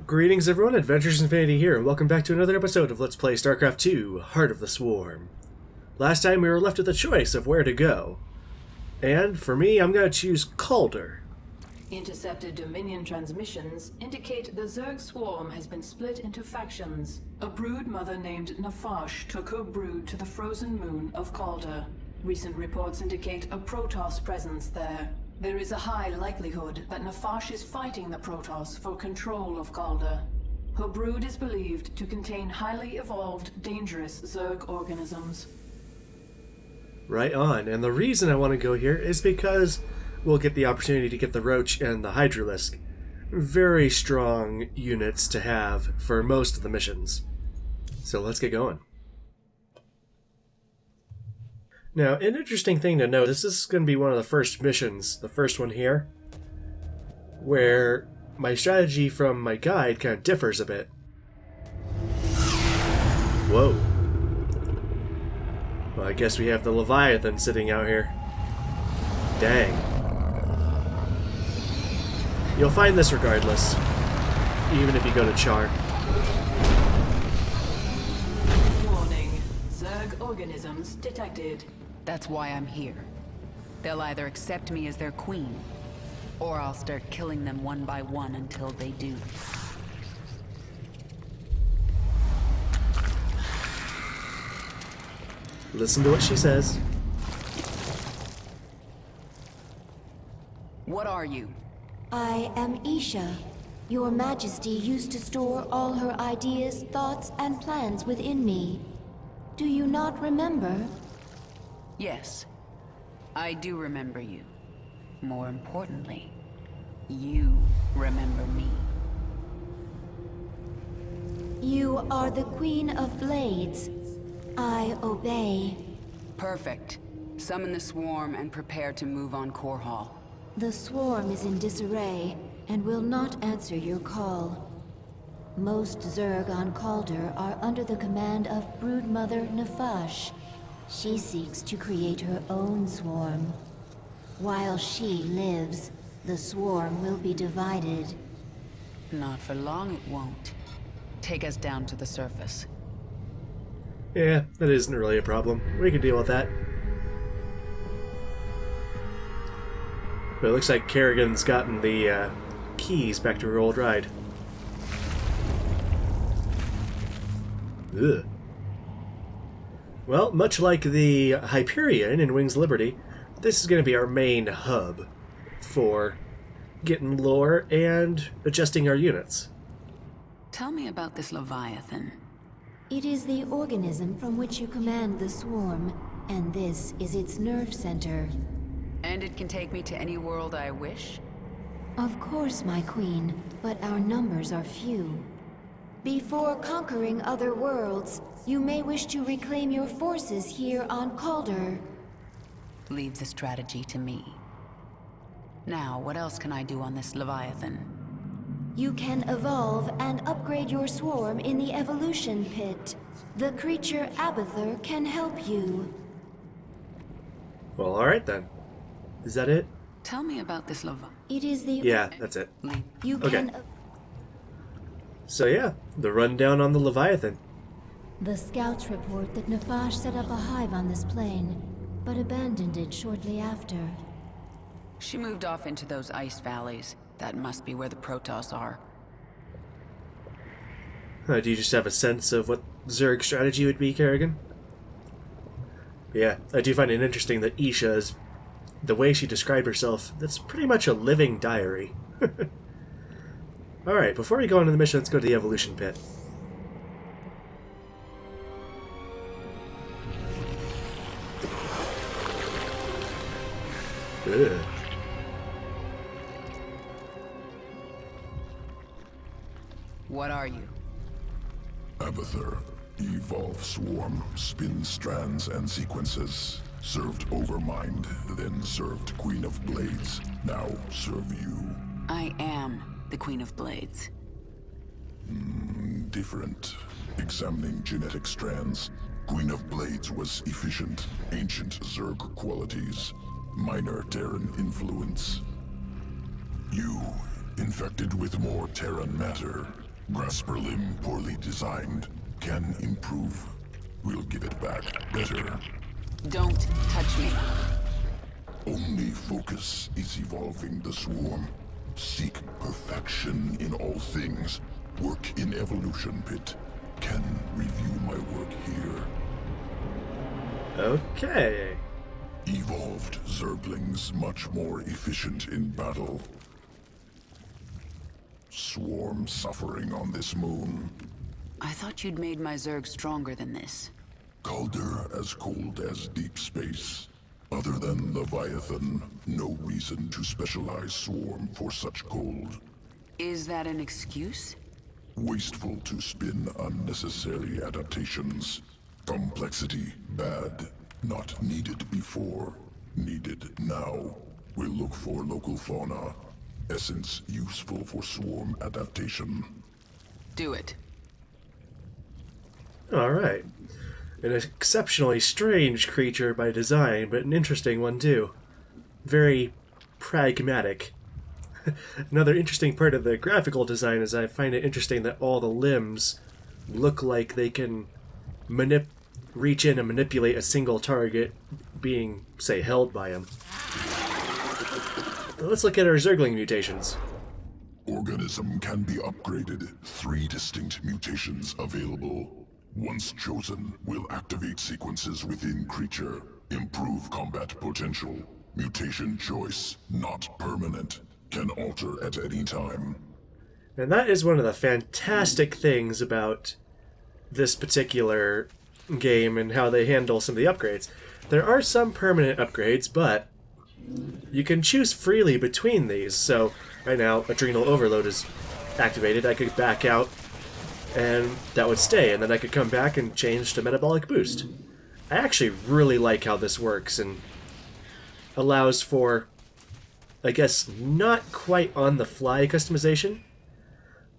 Greetings everyone, Adventures Infinity here, and welcome back to another episode of Let's Play Starcraft 2, Heart of the Swarm. Last time we were left with a choice of where to go. And, for me, I'm going to choose Kaldir. Intercepted Dominion transmissions indicate the Zerg swarm has been split into factions. A brood mother named Nafash took her brood to the frozen moon of Kaldir. Recent reports indicate a Protoss presence there. There is a high likelihood that Nafash is fighting the Protoss for control of Kaldir. Her brood is believed to contain highly evolved, dangerous Zerg organisms. Right on, and the reason I want to go here is because we'll get the opportunity to get the Roach and the Hydralisk. Very strong units to have for most of the missions. So let's get going. Now, an interesting thing to note is this is going to be one of the first missions, the first one here, where my strategy from my guide kind of differs a bit. Whoa. Well, I guess we have the Leviathan sitting out here. Dang. You'll find this regardless, even if you go to Char. Warning. Zerg organisms detected. That's why I'm here. They'll either accept me as their queen, or I'll start killing them one by one until they do. Listen to what she says. What are you? I am Isha. Your Majesty used to store all her ideas, thoughts, and plans within me. Do you not remember? Yes, I do remember you. More importantly, you remember me. You are the Queen of Blades. I obey. Perfect. Summon the swarm and prepare to move on Core Hall. The swarm is in disarray and will not answer your call. Most Zerg on Kaldir are under the command of Broodmother Nafash. She seeks to create her own swarm. While she lives, the swarm will be divided. Not for long it won't. Take us down to the surface. Yeah, that isn't really a problem. We can deal with that. But it looks like Kerrigan's gotten the keys back to her old ride. Ugh. Well, much like the Hyperion in Wings Liberty, this is going to be our main hub for getting lore and adjusting our units. Tell me about this Leviathan. It is the organism from which you command the swarm, and this is its nerve center. And it can take me to any world I wish? Of course, my queen, but our numbers are few. Before conquering other worlds, you may wish to reclaim your forces here on Kaldir. Leave the strategy to me. Now, what else can I do on this Leviathan? You can evolve and upgrade your swarm in the evolution pit. The creature Abathur can help you. Well, alright then. Is that it? Tell me about this Leviathan. It is the... Yeah, that's it. You Okay. can... So yeah, the rundown on the Leviathan. The scouts report that Nafash set up a hive on this plane, but abandoned it shortly after. She moved off into those ice valleys. That must be where the Protoss are. Do you just have a sense of what Zerg strategy would be, Kerrigan? Yeah, I do find it interesting that Isha is... the way she described herself, that's pretty much a living diary. Alright, before we go on to the mission, let's go to the evolution pit. Ugh. What are you? Abathur, evolve swarm, spin strands and sequences. Served Overmind, then served Queen of Blades. Now serve you. I am the Queen of Blades. Different. Examining genetic strands. Queen of Blades was efficient, ancient Zerg qualities. Minor Terran influence. You, infected with more Terran matter. Grasper limb poorly designed. Can improve. We'll give it back better. Don't touch me. Only focus is evolving the swarm. Seek perfection in all things. Work in evolution pit. Can review my work here. Okay. Evolved Zerglings much more efficient in battle. Swarm suffering on this moon. I thought you'd made my Zerg stronger than this. Kaldir as cold as deep space. Other than Leviathan, no reason to specialize swarm for such cold. Is that an excuse? Wasteful to spin unnecessary adaptations. Complexity bad. Not needed before. Needed now. We'll look for local fauna. Essence useful for swarm adaptation. Do it. Alright. An exceptionally strange creature by design, but an interesting one too. Very pragmatic. Another interesting part of the graphical design is I find it interesting that all the limbs look like they can reach in and manipulate a single target being, say, held by him. But let's look at our Zergling mutations. Organism can be upgraded. 3 distinct mutations available. Once chosen, will activate sequences within creature. Improve combat potential. Mutation choice, not permanent. Can alter at any time. And that is one of the fantastic things about this particular game and how they handle some of the upgrades. There are some permanent upgrades, but you can choose freely between these. So right now, Adrenal Overload is activated. I could back out and that would stay, and then I could come back and change to Metabolic Boost. I actually really like how this works and allows for, I guess, not quite on-the-fly customization,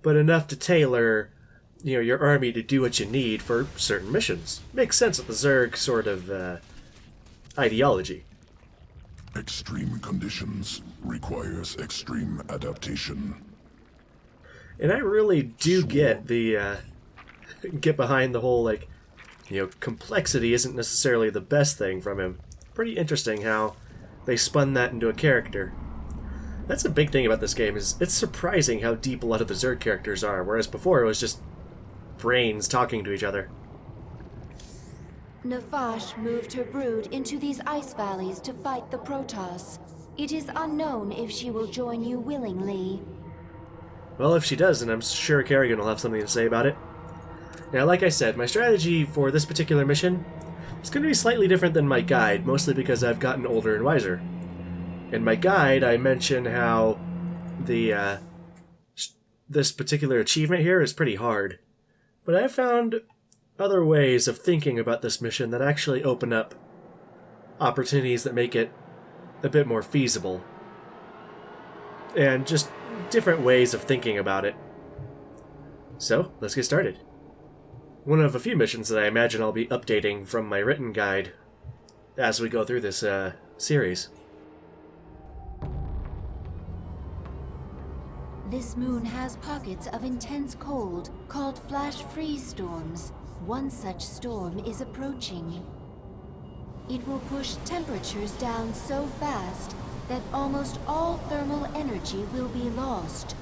but enough to tailor, your army to do what you need for certain missions. Makes sense with the Zerg sort of ideology. Extreme conditions requires extreme adaptation. And I really do get behind the whole, complexity isn't necessarily the best thing from him. Pretty interesting how they spun that into a character. That's a big thing about this game, is it's surprising how deep a lot of the Zerg characters are, whereas before it was just brains talking to each other. Nafash moved her brood into these ice valleys to fight the Protoss. It is unknown if she will join you willingly. Well, if she does, then I'm sure Kerrigan will have something to say about it. Now, like I said, my strategy for this particular mission is going to be slightly different than my guide, mostly because I've gotten older and wiser. In my guide, I mention how this particular achievement here is pretty hard. But I've found other ways of thinking about this mission that actually open up opportunities that make it a bit more feasible. And just different ways of thinking about it. So, let's get started. One of a few missions that I imagine I'll be updating from my written guide as we go through this series. This moon has pockets of intense cold, called flash freeze storms. One such storm is approaching. It will push temperatures down so fast that almost all thermal energy will be lost.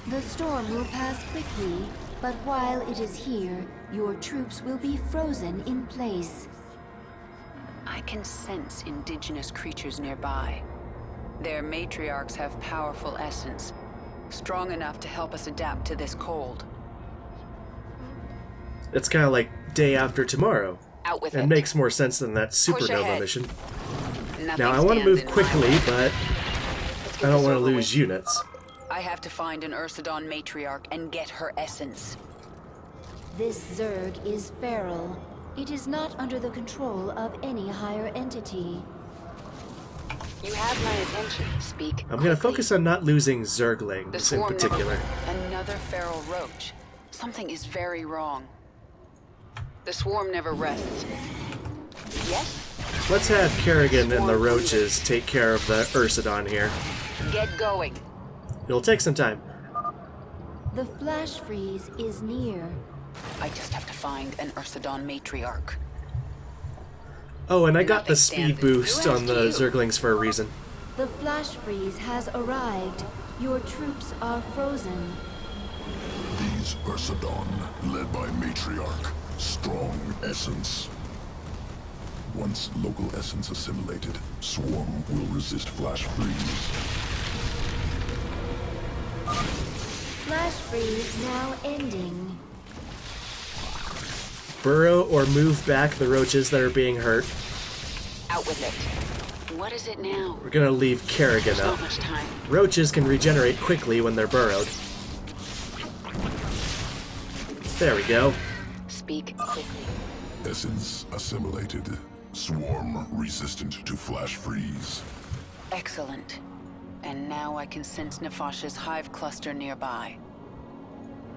The storm will pass quickly, but while it is here, your troops will be frozen in place. I can sense indigenous creatures nearby. Their matriarchs have powerful essence, strong enough to help us adapt to this cold. It's kind of like Day After Tomorrow. Out with and it. Makes more sense than that Push supernova ahead. mission. Nothing Now, I want to stands move in quickly, my way. but Let's I get don't this want to over lose with. units. I have to find an Ursidon matriarch and get her essence. This Zerg is feral. It is not under the control of any higher entity. You have my attention. Speak. I'm going to quickly. focus on not losing The Zerglings in swarm particular. Another feral roach. Something is very wrong. The swarm never rests. Yes? Let's have Kerrigan and the roaches take care of the Ursidon here. Get going. It'll take some time. The flash freeze is near. I just have to find an Ursidon matriarch. Oh, and I got the Nothing speed stands. boost Who on asked the you? Zerglings for a reason. The flash freeze has arrived. Your troops are frozen. These Ursidon, led by Matriarch, strong essence. Once local essence assimilated, Swarm will resist flash freeze. Flash freeze now ending. Burrow or move back the roaches that are being hurt. Out with it. What is it now? We're gonna leave Kerrigan There's up. not much time. Roaches can regenerate quickly when they're burrowed. There we go. Speak quickly. Essence assimilated. Swarm resistant to flash freeze. Excellent. And now I can sense Nefash's hive cluster nearby.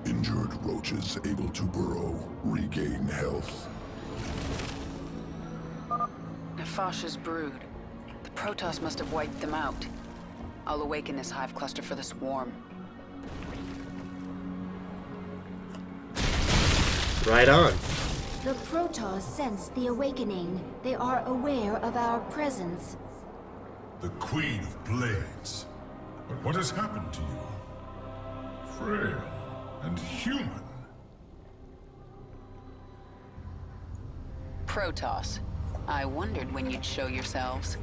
Injured roaches able to burrow, regain health. Nefash's brood. The Protoss must have wiped them out. I'll awaken this hive cluster for the swarm. Right on. The Protoss sense the awakening. They are aware of our presence. The Queen of Blades. But what has happened to you? Frail and human. Protoss. I wondered when you'd show yourselves.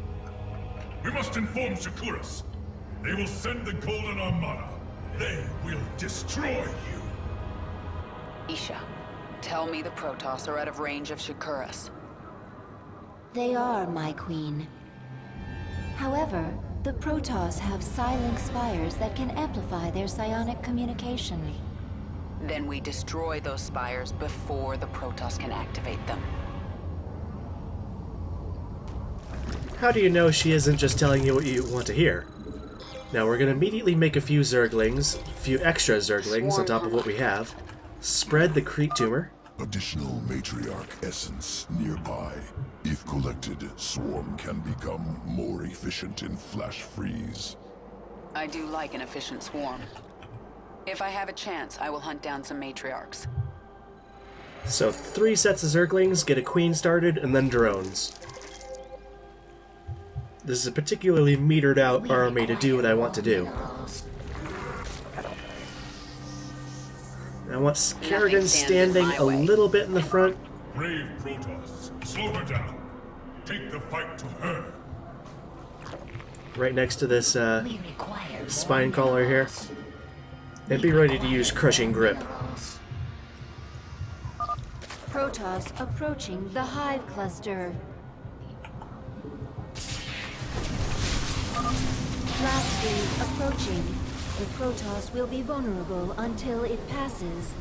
We must inform Shakuras. They will send the Golden Armada. They will destroy you. Isha, tell me the Protoss are out of range of Shakuras. They are, my queen. However, the Protoss have Psi-Link spires that can amplify their psionic communication. Then we destroy those spires before the Protoss can activate them. How do you know she isn't just telling you what you want to hear? Now we're gonna immediately make a few Zerglings, a few extra Zerglings on top of what we have. Spread the Crete tumor. Additional matriarch essence nearby. If collected, Swarm can become more efficient in flash freeze. I do like an efficient swarm. If I have a chance, I will hunt down some matriarchs. So 3 sets of Zerglings, get a queen started, and then drones. This is a particularly metered out army to do what I want to do. I want Kerrigan standing a little bit in the front. Brave Protoss, slow her down. Take the fight to her. Right next to this spine collar here. And be ready to use crushing grip. Protoss approaching the hive cluster. Flash freeze approaching. The Protoss will be vulnerable until it passes.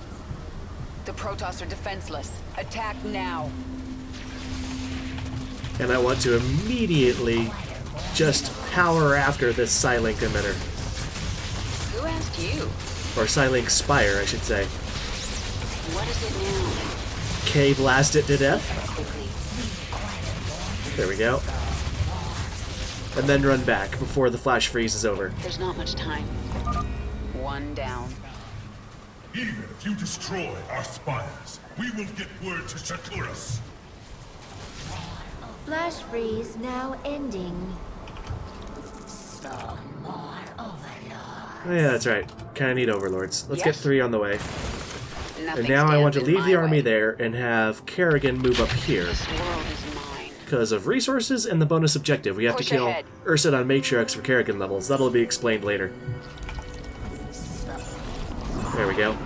The Protoss are defenseless. Attack now. And I want to immediately just power after this Psi-Link emitter. Who asked you? Or Psi-Link spire, I should say. What is it now? K-blast it to death. Quickly. There we go. And then run back before the flash freeze is over. There's not much time. One down. Even if you destroy our spires, we will get word to Shakuras. Flash freeze now ending. Oh yeah, that's right. Kinda need overlords. Let's get Yes. 3 on the way. Nothing And now I want to stands in leave my the army way. there and have Kerrigan move up here. This world is mine. Because of resources and the bonus objective. We have Push to kill ahead. Ursidon matriarchs for Kerrigan levels. That'll be explained later. There we go.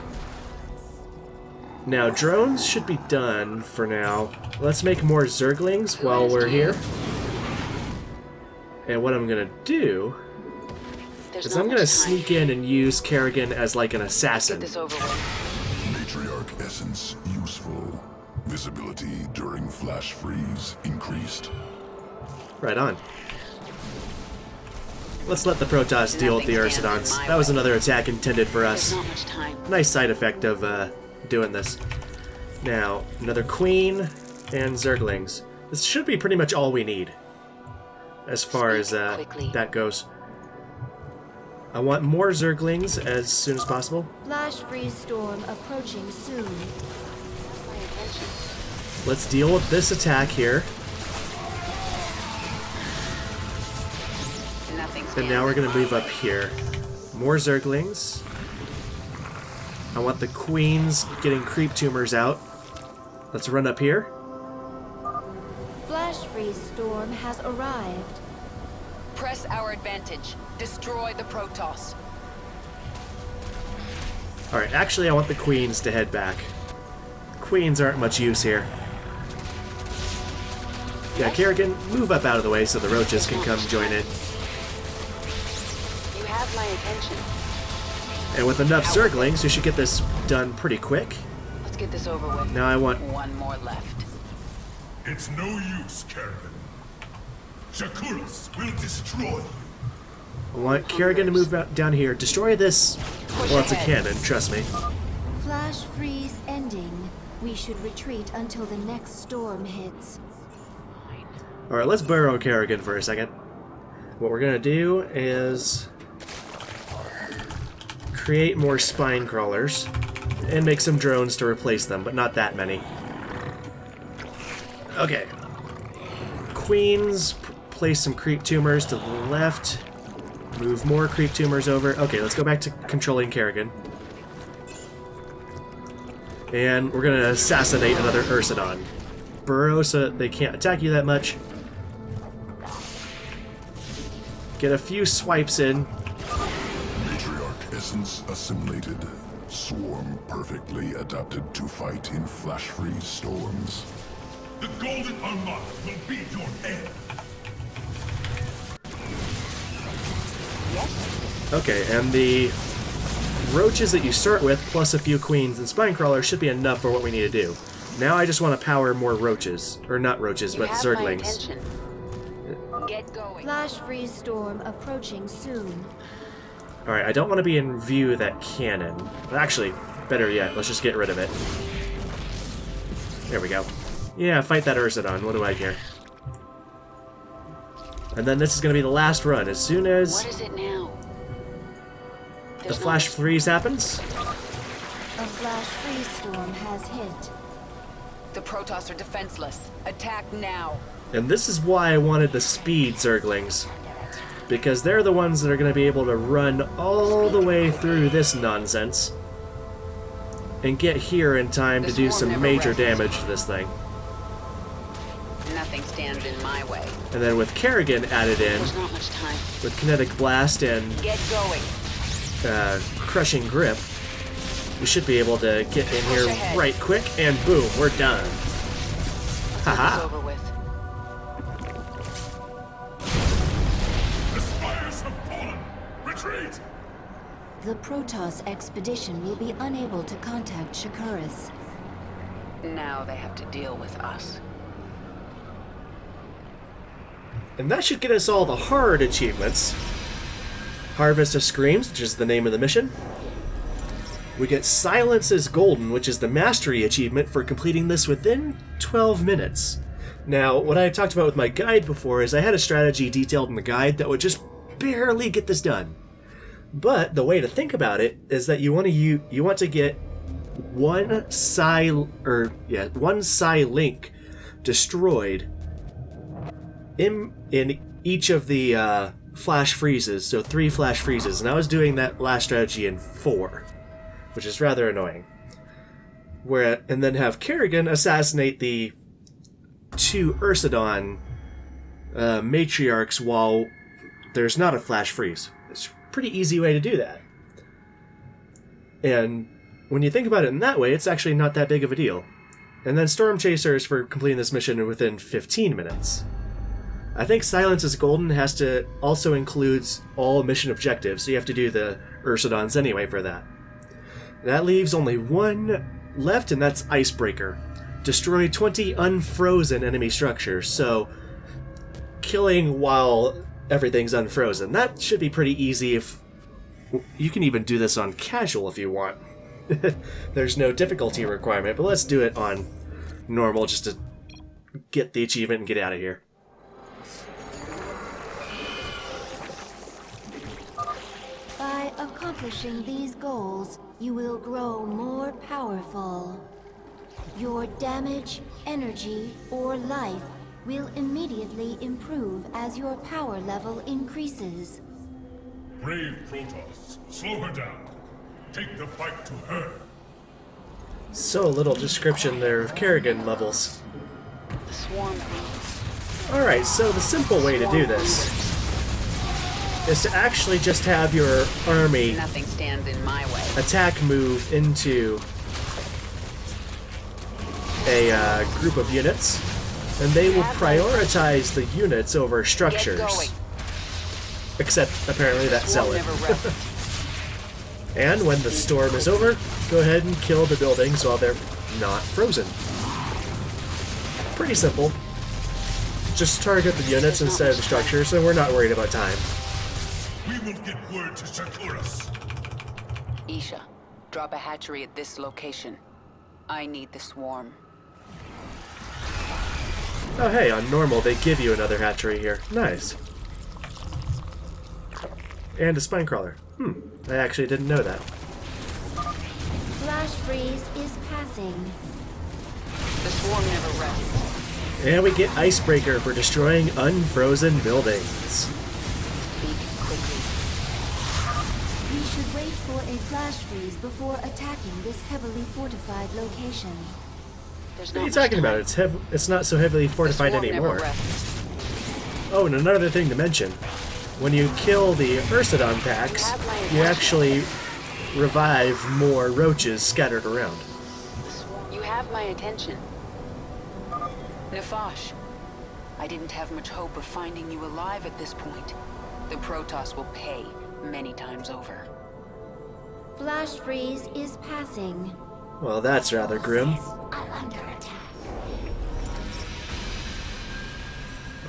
Now, drones should be done for now. Let's make more Zerglings while we're here. And what I'm gonna do There's is not I'm much gonna time. sneak in and use Kerrigan as like an Get assassin. this over with. Matriarch essence useful. Visibility during flash freeze increased. Right on. Let's let the Protoss deal with the Nothing stands Ursidons. in my That was way. another attack intended for us. There's not much time. Nice side effect of doing this. Now, another queen and Zerglings. This should be pretty much all we need as far as quickly. that goes. I want more Zerglings as soon as possible. Flash freeze storm approaching soon. Let's deal with this attack here. And now we're going to move up here. More Zerglings. I want the queens getting creep tumors out. Let's run up here. Flash freeze storm has arrived. Press our advantage. Destroy the Protoss. Alright, actually I want the queens to head back. Queens aren't much use here. Yeah, Kerrigan, move up out of the way so the roaches can come join in. You have my attention. And with enough Zerglings, we should get this done pretty quick. Let's get this over with. Now I want... One more left. It's no use, Kerrigan. Shakuras will destroy you. I want Kerrigan to move down here. Destroy this... Well, it's a cannon, trust me. Flash freeze ending. We should retreat until the next storm hits. Alright, let's burrow Kerrigan for a second. What we're gonna do is... create more spine crawlers. And make some drones to replace them, but not that many. Okay. Queens, place some creep tumors to the left. Move more creep tumors over. Okay, let's go back to controlling Kerrigan. And we're gonna assassinate another Ursidon. Burrow so that they can't attack you that much. Get a few swipes in. Matriarch essence assimilated. Swarm perfectly adapted to fight in flash-freeze storms. The Golden Armada will be your end. Okay, and the roaches that you start with, plus a few queens and spine crawlers, should be enough for what we need to do. Now I just want to power more roaches. Or not roaches, but Zerglings. Get going. Flash freeze storm approaching soon. Alright, I don't want to be in view of that cannon. Actually, better yet, let's just get rid of it. There we go. Yeah, fight that Ursidon, what do I care? And then this is going to be the last run. As soon as What is it now? the flash freeze happens, A flash freeze storm has hit. The Protoss are defenseless. Attack now. and this is why I wanted the speed Zerglings. Because they're the ones that are going to be able to run all the way through this nonsense and get here in time to do some major damage to this thing. Nothing stands in my way. And then with Kerrigan added in, There's not much time. with Kinetic Blast and Get going. Crushing Grip, we should be able to get in here right quick, and boom, we're done. It's Haha. over with. The spires have fallen. Retreat. The Protoss expedition will be unable to contact Shakuras. Now they have to deal with us. And that should get us all the hard achievements. Harvest of Screams, which is the name of the mission. We get Psi-Lence is Golden, which is the mastery achievement for completing this within 12 minutes. Now, what I talked about with my guide before is I had a strategy detailed in the guide that would just barely get this done. But the way to think about it is that you want to get one Psi-Link destroyed in each of the flash freezes, so 3 flash freezes, and I was doing that last strategy in 4, which is rather annoying. And then have Kerrigan assassinate the 2 Ursidon matriarchs while there's not a flash freeze. It's a pretty easy way to do that. And when you think about it in that way, it's actually not that big of a deal. And then Storm Chasers for completing this mission within 15 minutes. I think Psi-Lence is Golden has to also includes all mission objectives, so you have to do the Ursidons anyway for that. That leaves only one left, and that's Icebreaker. Destroy 20 unfrozen enemy structures, so killing while everything's unfrozen. That should be pretty easy. If you can even do this on casual if you want. There's no difficulty requirement, but let's do it on normal just to get the achievement and get out of here. accomplishing these goals, you will grow more powerful. Your damage, energy, or life will immediately improve as your power level increases. Brave Protoss, slow her down. Take the fight to her. So little description there of Kerrigan levels. The swarm leads. Alright, so the simple way to do this is to actually just have your army Nothing stands in my way. attack move into a group of units, and they will prioritize the units over Get structures. going. Except, apparently, that Swarm zealot. never rests. And when the storm is over, go ahead and kill the buildings while they're not frozen. Pretty simple. Just target the units instead of the structures, and we're not worried about time. We will get word to Arcturus. Isha, drop a hatchery at this location. I need the swarm. Oh hey, on normal they give you another hatchery here. Nice. And a spine crawler. I actually didn't know that. Flash freeze is passing. The swarm never rests. And we get Icebreaker for destroying unfrozen buildings. Speak quickly. We should wait for a flash freeze before attacking this heavily fortified location. There's What are you not much talking about? time. It's not so heavily The fortified swarm anymore. never rests. Oh, and another thing to mention. When you kill the Ursidon packs, you actually revive more roaches scattered around. You have my attention. Nafash, I didn't have much hope of finding you alive at this point. The Protoss will pay many times over. Flash freeze is passing. Well, that's rather grim. Are under attack.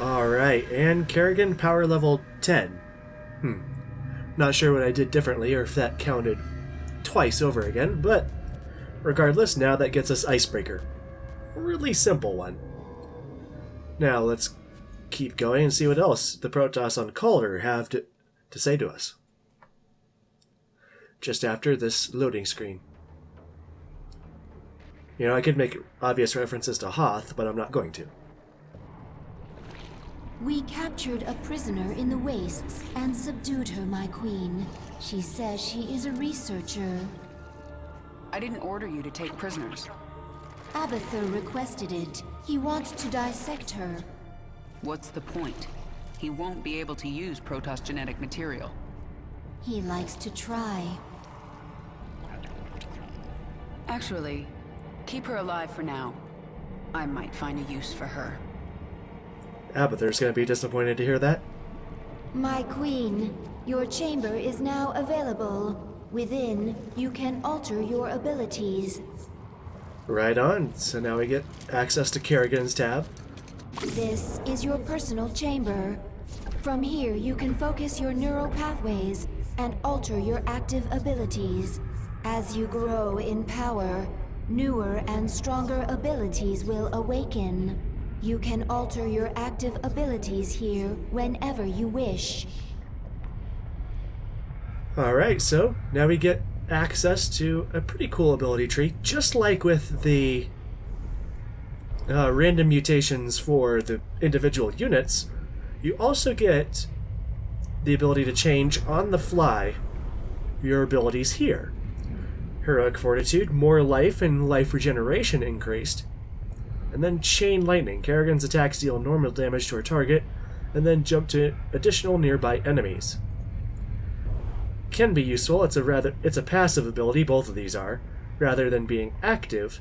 Alright, and Kerrigan power level 10. Not sure what I did differently or if that counted twice over again, but regardless, now that gets us Icebreaker. Really simple one. Now let's keep going and see what else the Protoss on Kaldir have to say to us. Just after this loading screen. You know, I could make obvious references to Hoth, but I'm not going to. We captured a prisoner in the wastes and subdued her, my queen. She says she is a researcher. I didn't order you to take prisoners. Abathur requested it. He wants to dissect her. What's the point? He won't be able to use Protoss genetic material. He likes to try. Actually, keep her alive for now. I might find a use for her. Abathur's gonna be disappointed to hear that. My queen, your chamber is now available. Within, you can alter your abilities. Right on. So now we get access to Kerrigan's tab. This is your personal chamber. From here, you can focus your neural pathways and alter your active abilities. As you grow in power, newer and stronger abilities will awaken. You can alter your active abilities here whenever you wish. Alright, so now we get access to a pretty cool ability tree, just like with the random mutations for the individual units. You also get the ability to change on the fly your abilities here. Heroic Fortitude, more life and life regeneration increased. And then Chain Lightning. Kerrigan's attacks deal normal damage to our target, and then jump to additional nearby enemies. Can be useful. It's a passive ability, both of these are, rather than being active.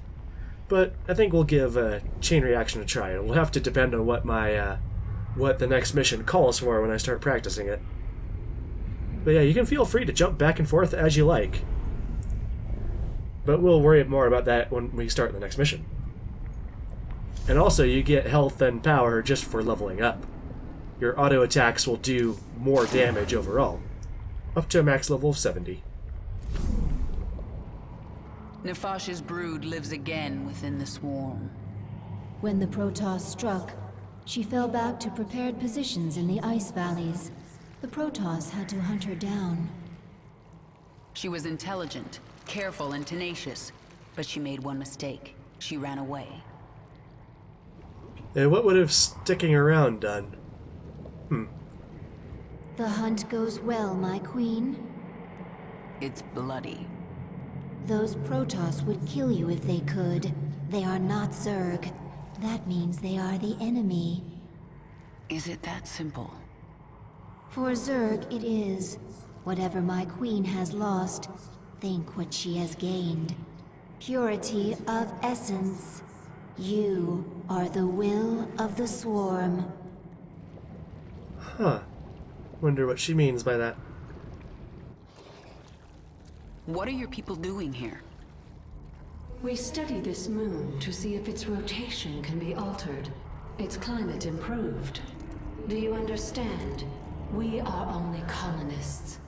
But I think we'll give Chain Reaction a try. It'll have to depend on what my what the next mission calls for when I start practicing it. But yeah, you can feel free to jump back and forth as you like. But we'll worry more about that when we start the next mission. And also, you get health and power just for leveling up. Your auto attacks will do more damage overall, up to a max level of 70. Nefash's brood lives again within the swarm. When the Protoss struck, she fell back to prepared positions in the ice valleys. The Protoss had to hunt her down. She was intelligent, careful, and tenacious. But she made one mistake. She ran away. And what would have sticking around done? The hunt goes well, my queen. It's bloody. Those Protoss would kill you if they could. They are not Zerg. That means they are the enemy. Is it that simple? For Zerg, it is. Whatever my queen has lost, think what she has gained. Purity of essence. You are the will of the swarm. Huh. Wonder what she means by that. What are your people doing here? We study this moon to see if its rotation can be altered, its climate improved. Do you understand? We are only colonists,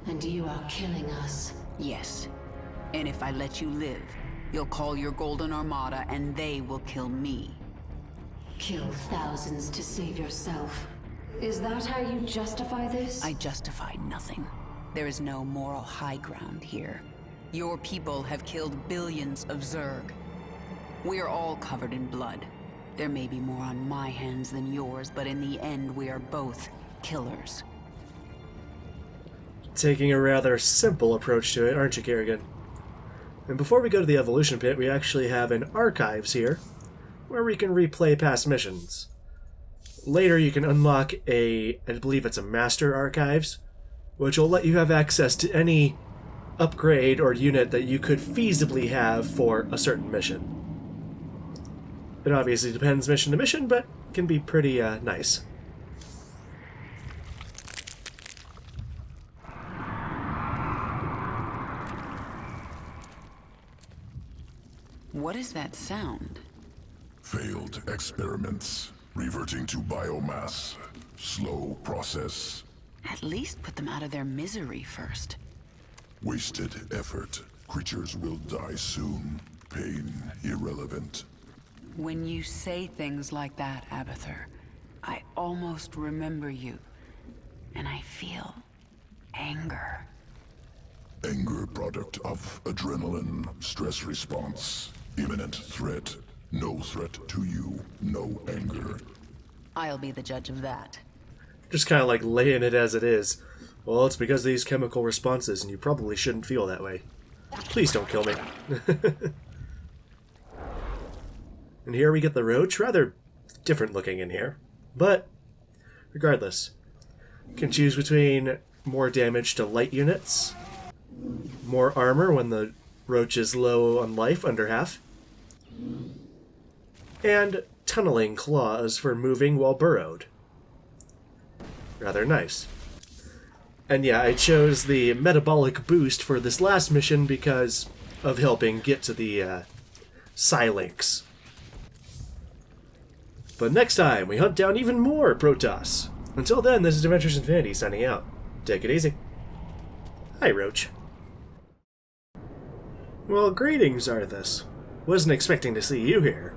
and you are killing us. Yes. And if I let you live, you'll call your Golden Armada and they will kill me. Kill thousands to save yourself. Is that how you justify this? I justify nothing. There is no moral high ground here. Your people have killed billions of Zerg. We are all covered in blood. There may be more on my hands than yours, but in the end we are both killers. Taking a rather simple approach to it, aren't you, Kerrigan? And before we go to the evolution pit, we actually have an archives here, where we can replay past missions. Later you can unlock I believe it's a master archives, which will let you have access to any upgrade or unit that you could feasibly have for a certain mission. It obviously depends mission to mission, but can be pretty nice. What is that sound? Failed experiments. Reverting to biomass. Slow process. At least put them out of their misery first. Wasted effort. Creatures will die soon. Pain irrelevant. When you say things like that, Abathur, I almost remember you. And I feel anger. Anger product of adrenaline. Stress response. Imminent threat. No threat to you. No anger. I'll be the judge of that. Just kind of like laying it as it is. Well, it's because of these chemical responses, and you probably shouldn't feel that way. Please don't kill me. And here we get the roach, rather different looking in here. But, regardless, you can choose between more damage to light units, more armor when the roach is low on life, under half, and tunneling claws for moving while burrowed. Rather nice. And yeah, I chose the metabolic boost for this last mission because of helping get to the Psi-Links. But next time, we hunt down even more Protoss. Until then, this is Adventures Infinity signing out. Take it easy. Hi, Roach. Well, greetings, Arthas. Wasn't expecting to see you here.